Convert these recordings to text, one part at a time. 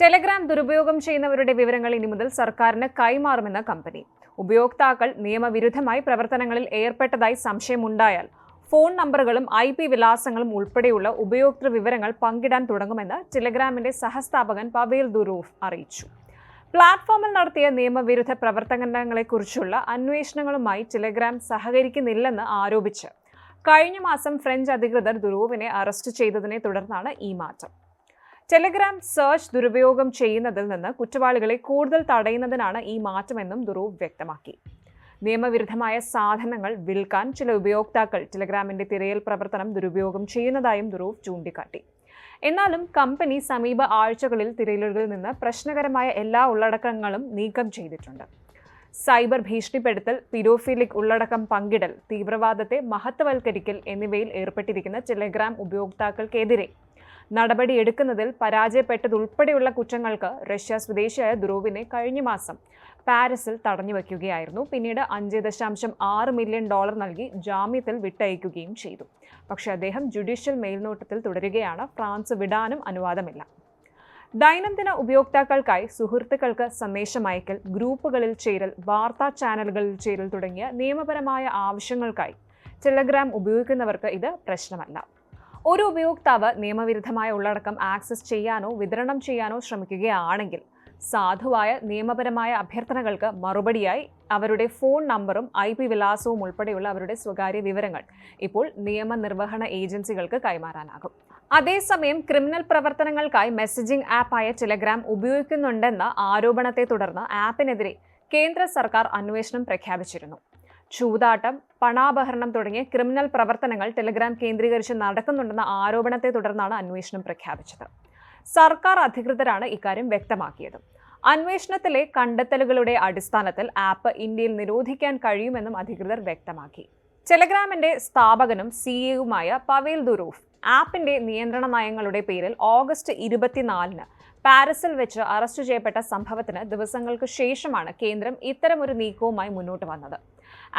Telegram ദുരുപയോഗം ചെയ്യുന്നവരുടെ വിവരങ്ങൾ ഇനി മുതൽ സർക്കാരിന് കൈമാറുമെന്ന കമ്പനി. ഉപയോക്താക്കൾ നിയമവിരുദ്ധമായി പ്രവർത്തനങ്ങളിൽ ഏർപ്പെട്ടതായി സംശയമുണ്ടായാൽ ഫോൺ നമ്പറുകളും IP വിലാസങ്ങളും ഉൾപ്പെടെയുള്ള ഉപയോക്തൃ വിവരങ്ങൾ പങ്കിടാൻ തുടങ്ങുമെന്ന് ടെലഗ്രാമിന്റെ സഹസ്ഥാപകൻ പവേൽ ദുറോവ് അറിയിച്ചു. പ്ലാറ്റ്ഫോമിൽ നടത്തിയ നിയമവിരുദ്ധ പ്രവർത്തനങ്ങളെക്കുറിച്ചുള്ള അന്വേഷണങ്ങളുമായി ടെലഗ്രാം സഹകരിക്കുന്നില്ലെന്ന് ആരോപിച്ച് കഴിഞ്ഞ മാസം ഫ്രഞ്ച് അധികൃതർ ദുറോവിനെ അറസ്റ്റ് ചെയ്തതിനെ തുടർന്നാണ് ഈ മാറ്റം. ടെലഗ്രാം സെർച്ച് ദുരുപയോഗം ചെയ്യുന്നതിൽ നിന്ന് കുറ്റവാളികളെ കൂടുതൽ തടയുന്നതിനാണ് ഈ മാറ്റമെന്നും ദുറോവ് വ്യക്തമാക്കി. നിയമവിരുദ്ധമായ സാധനങ്ങൾ വിൽക്കാൻ ചില ഉപയോക്താക്കൾ ടെലഗ്രാമിന്റെ തിരയൽ പ്രവർത്തനം ദുരുപയോഗം ചെയ്യുന്നതായും ദുറോവ് ചൂണ്ടിക്കാട്ടി. എന്നാലും കമ്പനി സമീപ ആഴ്ചകളിൽ തിരയലുകളിൽ നിന്ന് പ്രശ്നകരമായ എല്ലാ ഉള്ളടക്കങ്ങളും നീക്കം ചെയ്തിട്ടുണ്ട്. സൈബർ ഭീഷണിപ്പെടുത്തൽ, പിഡോഫിലിക് ഉള്ളടക്കം പങ്കിടൽ, തീവ്രവാദത്തെ മഹത്വവൽക്കരിക്കൽ എന്നിവയിൽ ഏർപ്പെട്ടിരിക്കുന്ന ടെലഗ്രാം ഉപയോക്താക്കൾക്കെതിരെ നടപടിയെടുക്കുന്നതിൽ പരാജയപ്പെട്ടതുൾപ്പെടെയുള്ള കുറ്റങ്ങൾക്ക് റഷ്യ സ്വദേശിയായ ദുറോവിനെ കഴിഞ്ഞ മാസം പാരീസിൽ തടഞ്ഞുവെക്കുകയായിരുന്നു. പിന്നീട് $5.6 മില്യൺ നൽകി ജാമ്യത്തിൽ വിട്ടയക്കുകയും ചെയ്തു. പക്ഷേ അദ്ദേഹം ജുഡീഷ്യൽ മേൽനോട്ടത്തിൽ തുടരുകയാണ്. ഫ്രാൻസ് വിടാനും അനുവാദമില്ല. ദൈനംദിന ഉപയോക്താക്കൾക്കായി സുഹൃത്തുക്കൾക്ക് സന്ദേശം അയക്കൽ, ഗ്രൂപ്പുകളിൽ ചേരൽ, വാർത്താ ചാനലുകളിൽ ചേരൽ തുടങ്ങിയ നിയമപരമായ ആവശ്യങ്ങൾക്കായി ടെലഗ്രാം ഉപയോഗിക്കുന്നവർക്ക് ഇത് പ്രശ്നമല്ല. ഒരു ഉപയോക്താവ് നിയമവിരുദ്ധമായ ഉള്ളടക്കം ആക്സസ് ചെയ്യാനോ വിതരണം ചെയ്യാനോ ശ്രമിക്കുകയാണെങ്കിൽ സാധുവായ നിയമപരമായ അഭ്യർത്ഥനകൾക്ക് മറുപടിയായി അവരുടെ ഫോൺ നമ്പറും IP വിലാസവും ഉൾപ്പെടെയുള്ള അവരുടെ സ്വകാര്യ വിവരങ്ങൾ ഇപ്പോൾ നിയമനിർവഹണ ഏജൻസികൾക്ക് കൈമാറാനാകും. അതേസമയം ക്രിമിനൽ പ്രവർത്തനങ്ങൾക്കായി മെസ്സേജിംഗ് ആപ്പായ ടെലഗ്രാം ഉപയോഗിക്കുന്നുണ്ടെന്ന ആരോപണത്തെ തുടർന്ന് ആപ്പിനെതിരെ കേന്ദ്ര സർക്കാർ അന്വേഷണം പ്രഖ്യാപിച്ചിരുന്നു. ചൂതാട്ടം, പണാപഹരണം തുടങ്ങിയ ക്രിമിനൽ പ്രവർത്തനങ്ങൾ ടെലഗ്രാം കേന്ദ്രീകരിച്ച് നടക്കുന്നുണ്ടെന്ന ആരോപണത്തെ തുടർന്നാണ് അന്വേഷണം പ്രഖ്യാപിച്ചത്. സർക്കാർ അധികൃതരാണ് ഇക്കാര്യം വ്യക്തമാക്കിയത്. അന്വേഷണത്തിലെ കണ്ടെത്തലുകളുടെ അടിസ്ഥാനത്തിൽ ആപ്പ് ഇന്ത്യയിൽ നിരോധിക്കാൻ കഴിയുമെന്നും അധികൃതർ വ്യക്തമാക്കി. ടെലഗ്രാമിന്റെ സ്ഥാപകനും CEO പവേൽ ദുറോവ് ആപ്പിന്റെ നിയന്ത്രണ നയങ്ങളുടെ പേരിൽ ഓഗസ്റ്റ് 24 പാരീസിൽ വെച്ച് അറസ്റ്റ് ചെയ്യപ്പെട്ട സംഭവത്തിന് ദിവസങ്ങൾക്ക് ശേഷമാണ് കേന്ദ്രം ഇത്തരമൊരു നീക്കവുമായി മുന്നോട്ട് വന്നത്.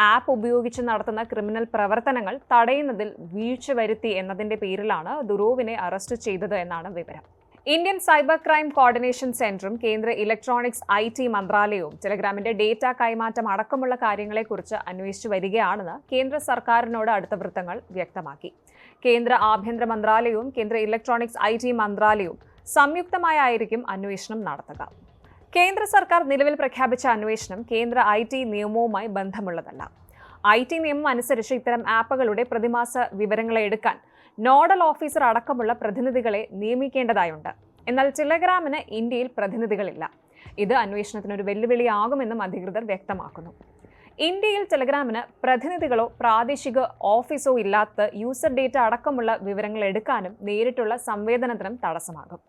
ആപ്പ് ഉപയോഗിച്ച് നടത്തുന്ന ക്രിമിനൽ പ്രവർത്തനങ്ങൾ തടയുന്നതിൽ വീഴ്ച വരുത്തി എന്നതിന്റെ പേരിലാണ് ദുറോവിനെ അറസ്റ്റ് ചെയ്തത് എന്നാണ് വിവരം. ഇന്ത്യൻ സൈബർ ക്രൈം കോർഡിനേഷൻ സെന്ററും കേന്ദ്ര ഇലക്ട്രോണിക്സ് IT മന്ത്രാലയവും ടെലഗ്രാമിന്റെ ഡേറ്റ കൈമാറ്റം അടക്കമുള്ള കാര്യങ്ങളെക്കുറിച്ച് അന്വേഷിച്ചു വരികയാണെന്ന് കേന്ദ്ര സർക്കാരിനോട് അടുത്ത വൃത്തങ്ങൾ വ്യക്തമാക്കി. കേന്ദ്ര ആഭ്യന്തര മന്ത്രാലയവും കേന്ദ്ര ഇലക്ട്രോണിക്സ് IT മന്ത്രാലയവും സംയുക്തമായിരിക്കും അന്വേഷണം നടത്തുക. കേന്ദ്ര സർക്കാർ നിലവിൽ പ്രഖ്യാപിച്ച അന്വേഷണം കേന്ദ്ര IT നിയമവുമായി ബന്ധമുള്ളതല്ല. IT നിയമം അനുസരിച്ച് ഇത്തരം ആപ്പുകളുടെ പ്രതിമാസ വിവരങ്ങളെ എടുക്കാൻ നോഡൽ ഓഫീസർ അടക്കമുള്ള പ്രതിനിധികളെ നിയമിക്കേണ്ടതായുണ്ട്. എന്നാൽ ടെലഗ്രാമിന് ഇന്ത്യയിൽ പ്രതിനിധികളില്ല. ഇത് അന്വേഷണത്തിനൊരു വെല്ലുവിളിയാകുമെന്നും അധികൃതർ വ്യക്തമാക്കുന്നു. ഇന്ത്യയിൽ ടെലഗ്രാമിന് പ്രതിനിധികളോ പ്രാദേശിക ഓഫീസോ ഇല്ലാത്ത യൂസർ ഡേറ്റ അടക്കമുള്ള വിവരങ്ങൾ എടുക്കാനും നേരിട്ടുള്ള സംവേദനത്തിനും തടസ്സമാകും.